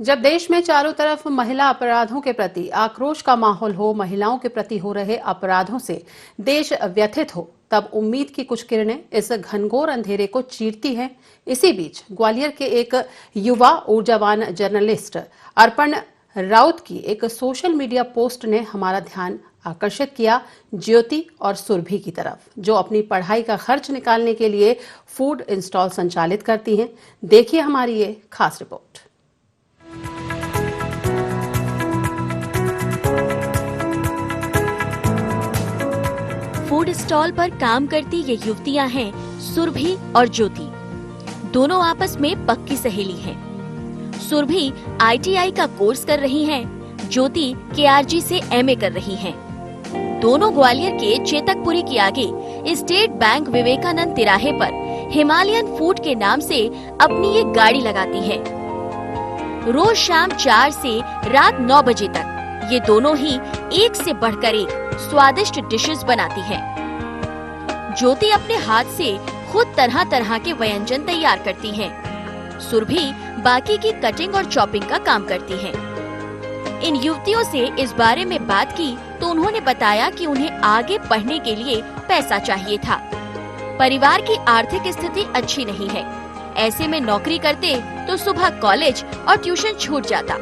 जब देश में चारों तरफ महिला अपराधों के प्रति आक्रोश का माहौल हो, महिलाओं के प्रति हो रहे अपराधों से देश व्यथित हो, तब उम्मीद की कुछ किरणें इस घनघोर अंधेरे को चीरती हैं। इसी बीच ग्वालियर के एक युवा ऊर्जावान जर्नलिस्ट अर्पण राउत की एक सोशल मीडिया पोस्ट ने हमारा ध्यान आकर्षित किया ज्योति और सुरभि की तरफ, जो अपनी पढ़ाई का खर्च निकालने के लिए फूड इंस्टॉल संचालित करती हैं। देखिए हमारी ये खास रिपोर्ट। फूड स्टॉल पर काम करती ये युवतियां हैं सुरभि और ज्योति। दोनों आपस में पक्की सहेली हैं। सुरभि ITI का कोर्स कर रही हैं, ज्योति KRG से MA कर रही हैं। दोनों ग्वालियर के चेतकपुरी के आगे स्टेट बैंक विवेकानंद तिराहे पर हिमालयन फूड के नाम से अपनी ये गाड़ी लगाती हैं। रोज शाम 4 से रात 9 बजे तक ये दोनों ही एक से बढ़कर एक स्वादिष्ट डिशेस बनाती हैं। ज्योति अपने हाथ से खुद तरह तरह के व्यंजन तैयार करती हैं। सुरभि बाकी की कटिंग और चॉपिंग का काम करती हैं। इन युवतियों से इस बारे में बात की तो उन्होंने बताया कि उन्हें आगे पढ़ने के लिए पैसा चाहिए था। परिवार की आर्थिक स्थिति अच्छी नहीं है, ऐसे में नौकरी करते तो सुबह कॉलेज और ट्यूशन छूट जाता।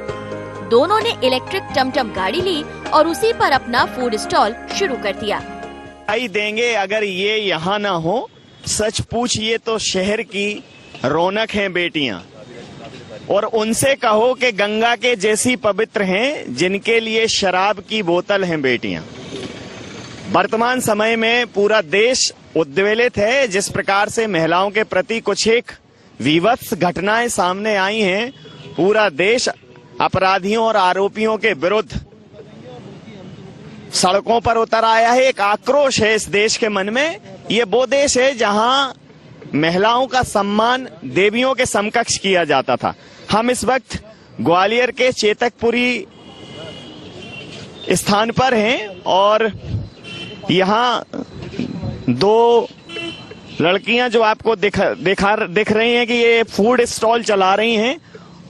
दोनों ने इलेक्ट्रिक टमटम गाड़ी ली और उसी पर अपना फूड स्टॉल शुरू कर दिया। आई देंगे अगर ये यहाँ ना हो, सच पूछिए तो शहर की रौनक हैं बेटियां, और उनसे कहो कि गंगा के जैसी पवित्र हैं जिनके लिए शराब की बोतल हैं बेटियां। वर्तमान समय में पूरा देश उद्वेलित है। जिस प्रकार से महिलाओं के प्रति कुछ एक विवत्स घटनाएं सामने आई हैं, पूरा देश अपराधियों और आरोपियों के विरुद्ध सड़कों पर उतर आया है। एक आक्रोश है इस देश के मन में। ये वो देश है जहां महिलाओं का सम्मान देवियों के समकक्ष किया जाता था। हम इस वक्त ग्वालियर के चेतकपुरी स्थान पर हैं और यहाँ दो लड़कियां जो आपको दिख रही हैं कि ये फूड स्टॉल चला रही हैं।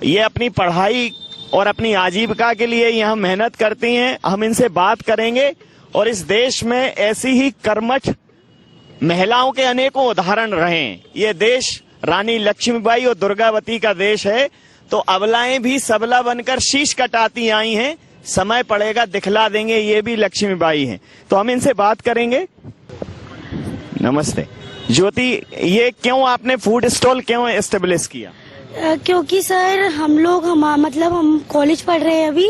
ये अपनी पढ़ाई और अपनी आजीविका के लिए यहाँ मेहनत करती हैं। हम इनसे बात करेंगे और इस देश में ऐसी ही कर्मठ महिलाओं के अनेकों उदाहरण रहे हैं। ये देश रानी लक्ष्मीबाई और दुर्गावती का देश है, तो अबलाएं भी सबला बनकर शीश कटाती आई हैं। समय पड़ेगा दिखला देंगे ये भी लक्ष्मीबाई हैं। तो हम इनसे बात करेंगे। नमस्ते ज्योति, ये क्यों आपने फूड स्टॉल क्यों एस्टेब्लिश किया? क्योंकि सर हम कॉलेज पढ़ रहे हैं अभी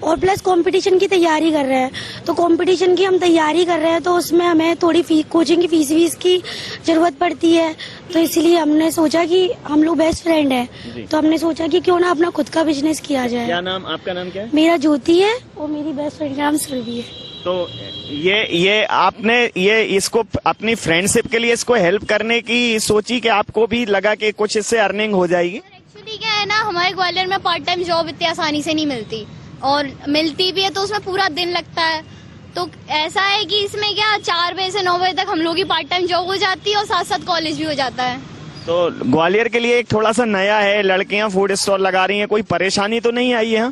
और प्लस कंपटीशन की तैयारी कर रहे हैं। तो कंपटीशन की हम तैयारी कर रहे हैं तो उसमें हमें थोड़ी कोचिंग की फीस की जरूरत पड़ती है। तो इसलिए हमने सोचा कि हम लोग बेस्ट फ्रेंड हैं, तो हमने सोचा कि क्यों ना अपना खुद का बिजनेस किया जाए। क्या नाम, आपका नाम क्या है? मेरा ज्योति है और मेरी बेस्ट फ्रेंड का नाम सुरभि है। तो ये आपने ये इसको अपनी फ्रेंडशिप के लिए इसको हेल्प करने की सोची कि आपको भी लगा कि कुछ इससे अर्निंग हो जाएगी? एक्चुअली क्या है ना, हमारे ग्वालियर में पार्ट टाइम जॉब इतनी आसानी से नहीं मिलती, और मिलती भी है तो उसमें पूरा दिन लगता है। तो ऐसा है कि इसमें क्या 4 बजे से 9 बजे तक हम लोग की पार्ट टाइम जॉब हो जाती है और साथ साथ कॉलेज भी हो जाता है। तो ग्वालियर के लिए एक थोड़ा सा नया है, लड़कियां फूड स्टॉल लगा रही हैं, कोई परेशानी तो नहीं आई है?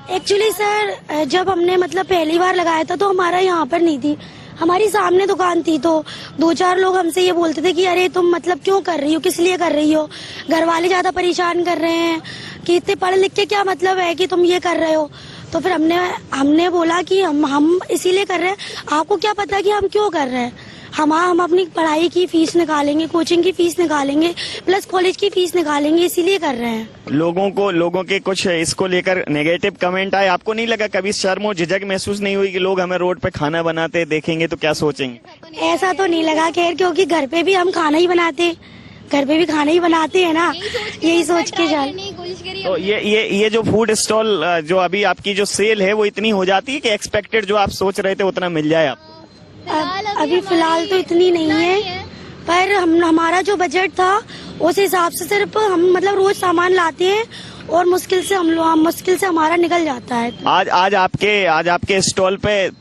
एक्चुअली सर जब हमने पहली बार लगाया था तो हमारा यहाँ पर नहीं थी, हमारी सामने दुकान थी। तो 2-4 लोग हमसे ये बोलते थे कि अरे तुम क्यों कर रही हो, किस लिए कर रही हो, घर वाले ज्यादा परेशान कर रहे हैं कि इतने पढ़ लिख के क्या मतलब है कि तुम ये कर रहे हो। तो फिर हमने बोला कि हम इसीलिए कर रहे हैं, आपको क्या पता कि हम क्यों कर रहे हैं। हम अपनी पढ़ाई की फीस निकालेंगे, कोचिंग की फीस निकालेंगे, प्लस कॉलेज की फीस निकालेंगे, इसीलिए कर रहे हैं। लोगों के कुछ इसको लेकर नेगेटिव कमेंट आए, आपको नहीं लगा कभी शर्म और झिझक महसूस नहीं हुई कि लोग हमें रोड पे खाना बनाते देखेंगे तो क्या सोचेंगे? ऐसा तो नहीं लगा खैर, क्योंकि घर पे भी हम खाना ही बनाते हैं ना, यही सोच के जान। तो ये जो फूड स्टॉल जो अभी आपकी जो सेल है वो इतनी हो जाती है कि एक्सपेक्टेड जो आप सोच रहे थे उतना मिल जाए आपको? अभी फिलहाल तो इतनी नहीं है, पर हमारा जो बजट था उस हिसाब से सिर्फ हम रोज सामान लाते हैं और मुश्किल से हमारा निकल जाता है। आज आपके स्टॉल पे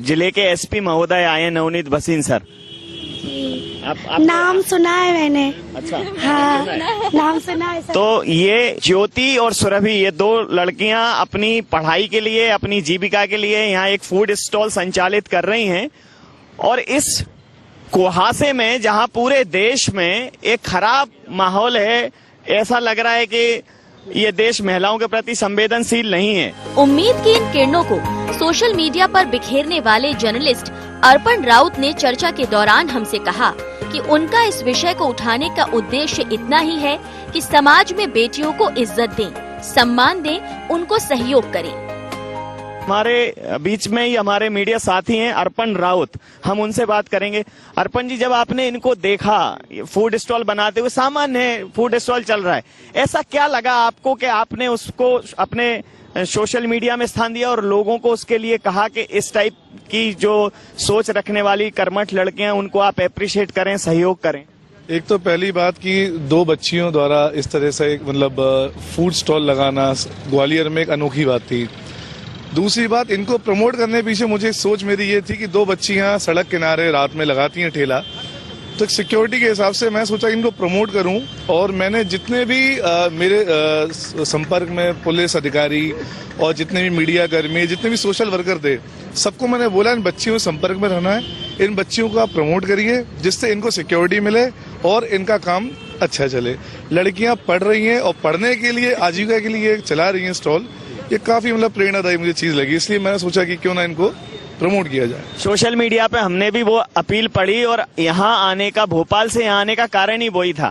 जिले के SP महोदय आए, नवनीत भसीन सर। आप नाम सुना है मैंने। अच्छा, हाँ, नाम सुना है सर। तो ये ज्योति और सुरभि, ये दो लड़कियां अपनी पढ़ाई के लिए, अपनी जीविका के लिए यहाँ एक फूड स्टॉल संचालित कर रही हैं। और इस कुहासे में, जहां पूरे देश में एक खराब माहौल है, ऐसा लग रहा है कि ये देश महिलाओं के प्रति संवेदनशील नहीं है। उम्मीद की इन किरणों को सोशल मीडिया पर बिखेरने वाले जर्नलिस्ट अर्पण राउत ने चर्चा के दौरान हमसे कहा कि उनका इस विषय को उठाने का उद्देश्य इतना ही है कि समाज में बेटियों को इज्जत दें, सम्मान दें, उनको सहयोग करें। हमारे बीच में ही हमारे मीडिया साथी हैं अर्पण राउत, हम उनसे बात करेंगे। अर्पण जी, जब आपने इनको देखा फूड स्टॉल बनाते हुए, सामान्य फूड स्टॉल चल रहा है, ऐसा क्या लगा आपको कि आपने उसको अपने सोशल मीडिया में स्थान दिया और लोगों को उसके लिए कहा कि इस टाइप की जो सोच रखने वाली कर्मठ लड़कियां, उनको आप अप्रिशिएट करें, सहयोग करें? एक तो पहली बात कि 2 बच्चियों द्वारा इस तरह से मतलब फूड स्टॉल लगाना ग्वालियर में एक अनोखी बात थी। दूसरी बात, इनको प्रमोट करने पीछे मुझे सोच मेरी ये थी कि 2 बच्चियां सड़क किनारे रात में लगाती हैं ठेला, तो सिक्योरिटी के हिसाब से मैं सोचा इनको प्रमोट करूं। और मैंने जितने भी मेरे संपर्क में पुलिस अधिकारी और जितने भी मीडिया कर्मी, जितने भी सोशल वर्कर थे, सबको मैंने बोला इन बच्चियों से संपर्क में रहना है, इन बच्चियों को आप प्रमोट करिए जिससे इनको सिक्योरिटी मिले और इनका काम अच्छा चले। लड़कियां पढ़ रही हैं और पढ़ने के लिए, आजीविका के लिए चला रही हैं स्टॉल, ये काफी मतलब प्रेरणादायी मुझे चीज लगी, इसलिए मैंने सोचा कि क्यों ना इनको प्रमोट किया जाए। सोशल मीडिया पे हमने भी वो अपील पढ़ी और यहाँ आने का, भोपाल से यहाँ आने का कारण ही वही था।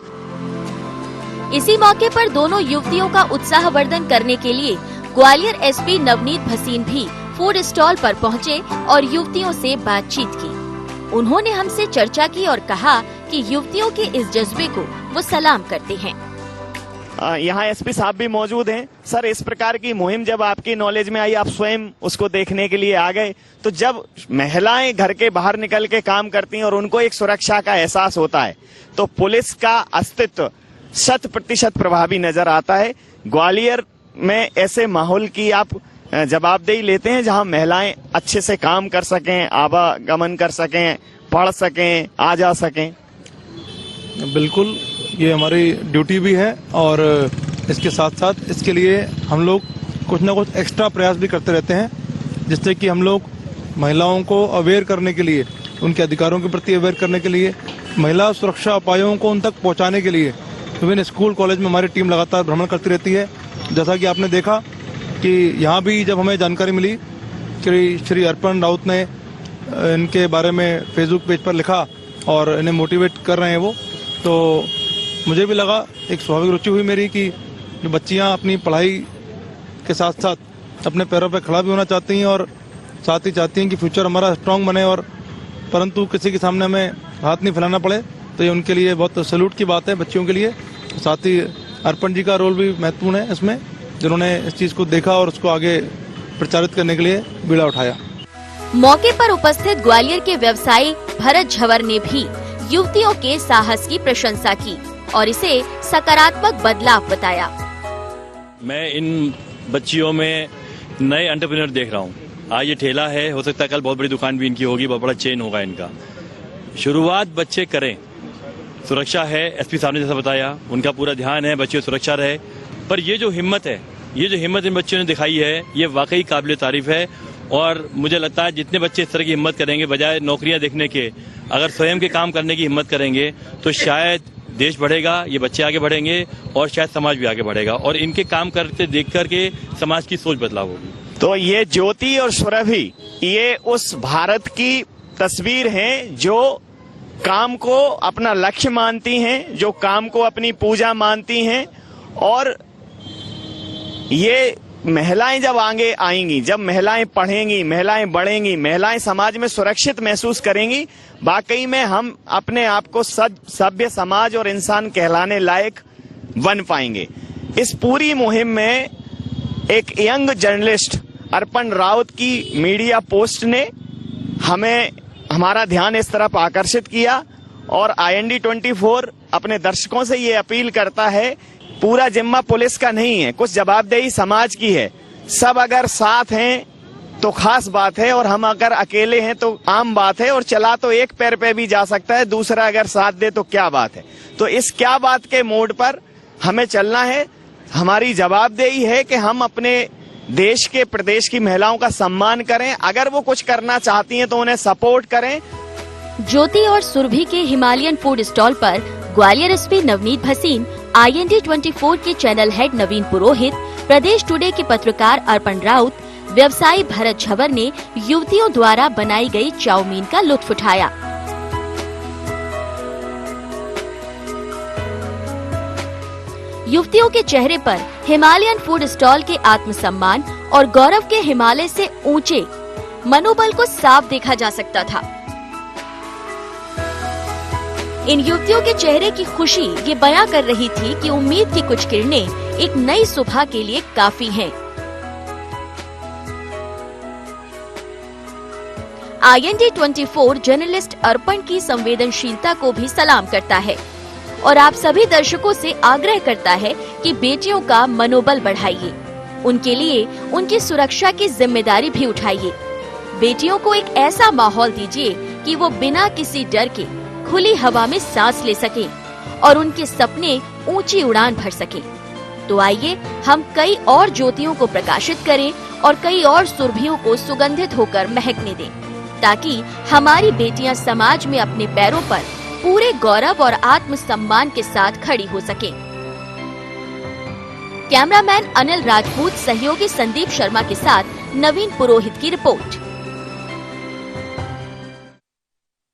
इसी मौके पर दोनों युवतियों का उत्साहवर्धन करने के लिए ग्वालियर एसपी नवनीत भसीन भी फूड स्टॉल पर पहुंचे और युवतियों से बातचीत की। उन्होंने हमसे चर्चा की और कहा कि युवतियों के इस जज्बे को वो सलाम करते हैं। यहाँ एसपी साहब भी मौजूद हैं। सर, इस प्रकार की मुहिम जब आपकी नॉलेज में आई, आप स्वयं उसको देखने के लिए आ गए, तो जब महिलाएं घर के बाहर निकल के काम करती हैं और उनको एक सुरक्षा का एहसास होता है, तो पुलिस का अस्तित्व 100% प्रभावी नजर आता है। ग्वालियर में ऐसे माहौल की आप जवाबदेही लेते हैं जहां महिलाएं अच्छे से काम कर सकें, आवागमन कर सकें, पढ़ सकें, आ जा सकें? बिल्कुल, ये हमारी ड्यूटी भी है और इसके साथ साथ इसके लिए हम लोग कुछ ना कुछ एक्स्ट्रा प्रयास भी करते रहते हैं, जिससे कि हम लोग महिलाओं को अवेयर करने के लिए, उनके अधिकारों के प्रति अवेयर करने के लिए, महिला सुरक्षा उपायों को उन तक पहुंचाने के लिए विभिन्न स्कूल कॉलेज में हमारी टीम लगातार भ्रमण करती रहती है। जैसा कि आपने देखा कि यहाँ भी जब हमें जानकारी मिली कि श्री अर्पण राउत ने इनके बारे में फेसबुक पेज पर लिखा और इन्हें मोटिवेट कर रहे हैं वो, तो मुझे भी लगा, एक स्वाभाविक रुचि हुई मेरी कि जो बच्चियाँ अपनी पढ़ाई के साथ साथ अपने पैरों पर खड़ा भी होना चाहती हैं और साथ ही चाहती हैं कि फ्यूचर हमारा स्ट्रांग बने, और परंतु किसी के सामने हमें हाथ नहीं फैलाना पड़े, तो ये उनके लिए बहुत सैल्यूट की बात है बच्चियों के लिए। साथ ही अर्पण जी का रोल भी महत्वपूर्ण है इसमें, जिन्होंने इस चीज को देखा और उसको आगे प्रचारित करने के लिए बीड़ा उठाया। मौके पर उपस्थित ग्वालियर के व्यवसायी भरत झवर ने भी युवतियों के साहस की प्रशंसा की और इसे सकारात्मक बदलाव बताया। मैं इन बच्चियों में नए एंटरप्रेन्योर देख रहा हूँ। आज ये ठेला है, हो सकता है कल बहुत बड़ी दुकान भी इनकी होगी, बहुत बड़ा चेन होगा इनका। शुरुआत बच्चे करें, सुरक्षा है, एसपी साहब ने जैसा बताया, उनका पूरा ध्यान है बच्चों की सुरक्षा रहे। पर ये जो हिम्मत है, ये जो हिम्मत इन बच्चों ने दिखाई है, ये वाकई काबिल तारीफ है। और मुझे लगता है जितने बच्चे इस तरह की हिम्मत करेंगे, बजाय नौकरियां देखने के अगर स्वयं के काम करने की हिम्मत करेंगे, तो शायद देश बढ़ेगा, ये बच्चे आगे बढ़ेंगे और शायद समाज भी आगे बढ़ेगा और इनके काम करते देख करके समाज की सोच बदलाव होगी। तो ये ज्योति और सुरभि, ये उस भारत की तस्वीर है जो काम को अपना लक्ष्य मानती हैं, जो काम को अपनी पूजा मानती हैं। और ये महिलाएं जब आगे आएंगी, जब महिलाएं पढ़ेंगी, महिलाएं बढ़ेंगी, महिलाएं समाज में सुरक्षित महसूस करेंगी, वाकई में हम अपने आप को सभ्य समाज और इंसान कहलाने लायक बन पाएंगे। इस पूरी मुहिम में एक यंग जर्नलिस्ट अर्पण राउत की मीडिया पोस्ट ने हमारा ध्यान इस तरफ आकर्षित किया और IND 24 अपने दर्शकों से ये अपील करता है, पूरा जिम्मा पुलिस का नहीं है, कुछ जवाबदेही समाज की है। सब अगर साथ हैं तो खास बात है, और हम अगर अकेले हैं तो आम बात है, और चला तो एक पैर पे भी जा सकता है, दूसरा अगर साथ दे तो क्या बात है। तो इस क्या बात के मोड़ पर हमें चलना है। हमारी जवाबदेही है कि हम अपने देश के प्रदेश की महिलाओं का सम्मान करें। अगर वो कुछ करना चाहती हैं तो उन्हें सपोर्ट करें। ज्योति और सुरभि के हिमालयन फूड स्टॉल पर ग्वालियर एसपी नवनीत भसीन, IND 24 के चैनल हेड नवीन पुरोहित, प्रदेश टुडे के पत्रकार अर्पण राउत, व्यवसायी भरत झवर ने युवतियों द्वारा बनाई गई चाउमीन का लुत्फ उठाया। युवतियों के चेहरे पर हिमालयन फूड स्टॉल के आत्मसम्मान और गौरव के हिमालय से ऊंचे मनोबल को साफ देखा जा सकता था। इन युवतियों के चेहरे की खुशी ये बयां कर रही थी कि उम्मीद की कुछ किरणें एक नई सुबह के लिए काफी हैं। IND 24 जर्नलिस्ट अर्पण की संवेदनशीलता को भी सलाम करता है और आप सभी दर्शकों से आग्रह करता है कि बेटियों का मनोबल बढ़ाइए, उनके लिए उनकी सुरक्षा की जिम्मेदारी भी उठाइए। बेटियों को एक ऐसा माहौल दीजिए कि वो बिना किसी डर के खुली हवा में सांस ले सकें और उनके सपने ऊंची उड़ान भर सकें। तो आइए हम कई और ज्योतियों को प्रकाशित करें और कई और सुरभियों को सुगंधित होकर महकने दें, ताकि हमारी बेटियां समाज में अपने पैरों पर पूरे गौरव और आत्मसम्मान के साथ खड़ी हो सकें। कैमरामैन अनिल राजपूत, सहयोगी संदीप शर्मा के साथ नवीन पुरोहित की रिपोर्ट।